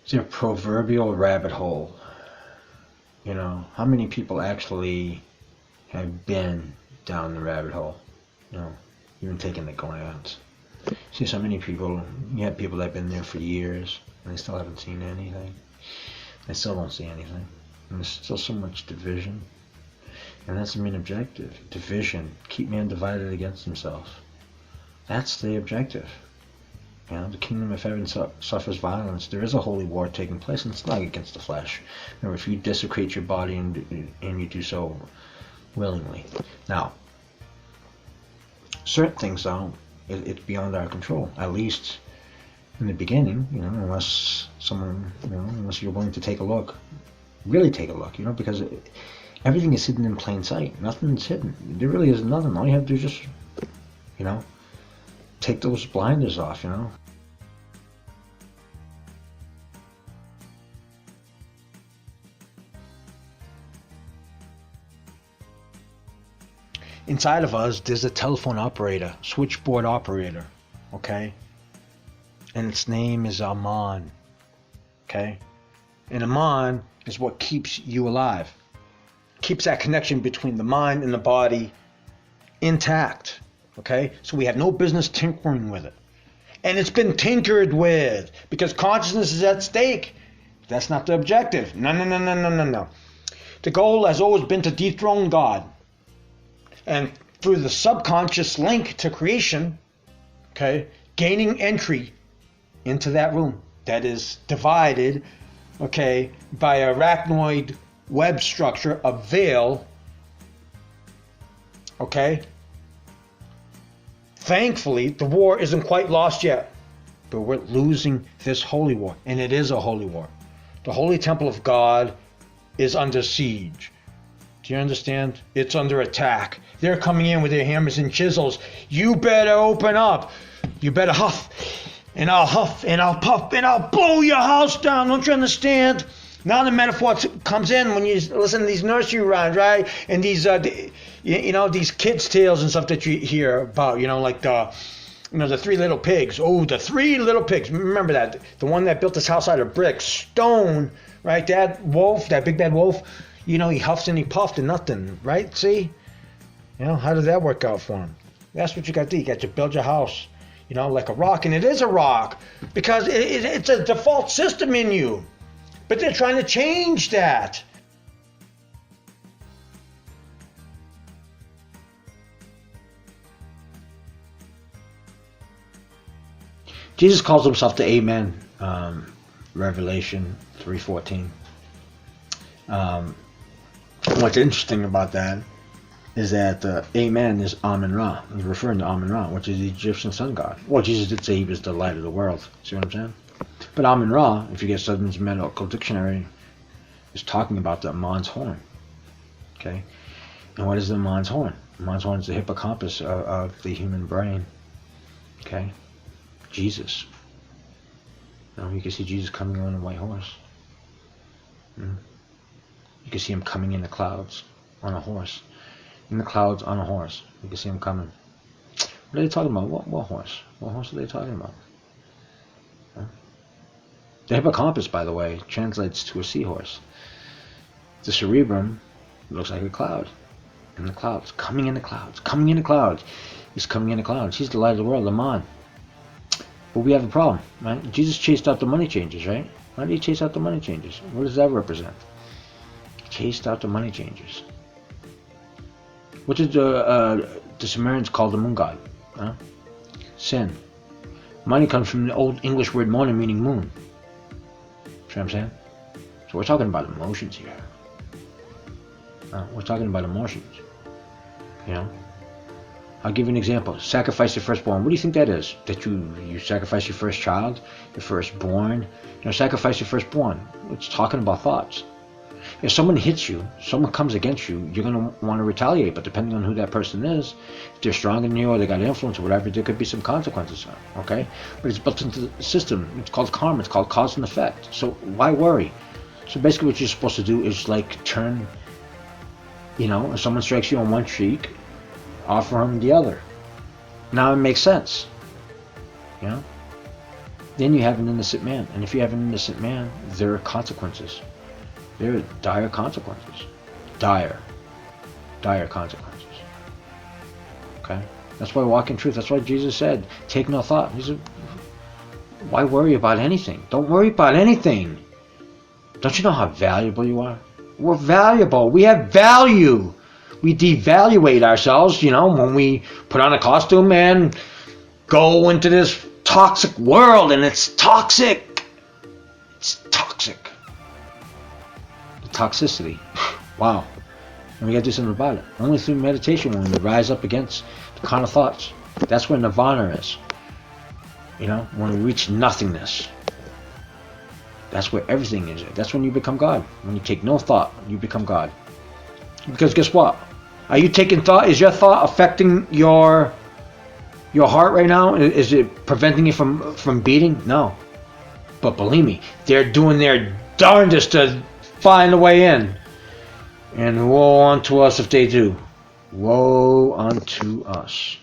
It's a proverbial rabbit hole. You know, how many people actually have been down the rabbit hole? You know, even taking the glance. See, so many people, you have people that have been there for years and they still haven't seen anything. They still don't see anything. And there's still so much division. And that's the main objective. Division. Keep man divided against himself. That's the objective. You know, the kingdom of heaven suffers violence. There is a holy war taking place, and it's not against the flesh. Remember, if you desecrate your body and you do so willingly. Now, certain things, though, it's beyond our control. At least in the beginning, you know, unless someone, you know, unless you're willing to take a look, really take a look, you know, because everything is hidden in plain sight. Nothing's hidden. There really is nothing. All you have to do is just, you know, take those blinders off, you know. Inside of us, there's a telephone operator, switchboard operator, okay? And its name is Aman, okay? And Aman is what keeps you alive. Keeps that connection between the mind and the body intact, okay? So we have no business tinkering with it. And it's been tinkered with because consciousness is at stake. That's not the objective. No. The goal has always been to dethrone God. And through the subconscious link to creation, okay, gaining entry into that room that is divided, okay, by arachnoid web structure, a veil, okay. Thankfully, the war isn't quite lost yet, but we're losing this holy war, and it is a holy war. The holy temple of God is under siege. Do you understand? It's under attack. They're coming in with their hammers and chisels. You better open up. You better huff, and I'll huff, and I'll puff, and I'll blow your house down. Don't you understand? Now the metaphor comes in when you listen to these nursery rhymes, right? And these, you know, these kids' tales and stuff that you hear about, you know, like the, you know, the three little pigs. Oh, the three little pigs. Remember that? The one that built his house out of bricks, stone, right? That wolf, that big bad wolf, you know, he huffed and he puffed and nothing, right? See? You know, how did that work out for him? That's what you got to do. You got to build your house, you know, like a rock. And it is a rock because it's a default system in you. But they're trying to change that. Jesus calls himself the Amen, Revelation 3:14. What's interesting about that is that Amen is Amun-Ra. He's referring to Amun-Ra, which is the Egyptian sun god. Well, Jesus did say he was the light of the world. See what I'm saying? But Amun-Ra, if you get Southern's Medical Dictionary, is talking about the Amon's horn. Okay? And what is the Amon's horn? Amon's horn is the hippocampus of the human brain. Okay? Jesus. Now you can see Jesus coming on a white horse. You can see him coming in the clouds on a horse. In the clouds on a horse. You can see him coming. What are they talking about? What horse? What horse are they talking about? Huh? The hippocampus, by the way, translates to a seahorse. The cerebrum looks like a cloud. In the clouds. Coming in the clouds. Coming in the clouds. He's coming in the clouds. He's the light of the world, Aman. But we have a problem, right? Jesus chased out the money changers, right? Why did he chase out the money changers? What does that represent? He chased out the money changers. What did the Sumerians call the moon god? Huh? Sin. Money comes from the old English word mona, meaning moon. See what I'm saying? So we're talking about emotions here. We're talking about emotions. You know? I'll give you an example. Sacrifice your firstborn. What do you think that is? That you sacrifice your first child, your firstborn? You know, sacrifice your firstborn. It's talking about thoughts. If someone hits you, someone comes against you, you're going to want to retaliate. But depending on who that person is, if they're stronger than you or they got influence or whatever, there could be some consequences. Okay? But it's built into the system. It's called karma. It's called cause and effect. So why worry? So basically what you're supposed to do is like turn, you know, if someone strikes you on one cheek, offer him the other. Now it makes sense. You know? then you have an innocent man. And if you have an innocent man, there are consequences. There are dire consequences. Dire consequences. Okay? That's why walk in truth. That's why Jesus said, take no thought. He said, why worry about anything? Don't worry about anything. Don't you know how valuable you are? We're valuable. We have value. We devaluate ourselves, when we put on a costume and go into this toxic world, and it's toxic. It's toxic. The toxicity. Wow. And we gotta do something about it. Only through meditation when we rise up against the kind of thoughts. That's where nirvana is. When we reach nothingness. That's where everything is. That's when you become God. When you take no thought, you become God. Because guess what? Are you taking thought? Is your thought affecting your heart right now? Is it preventing you from beating? No. But believe me, they're doing their darndest to find a way in. And woe unto us if they do. Woe unto us.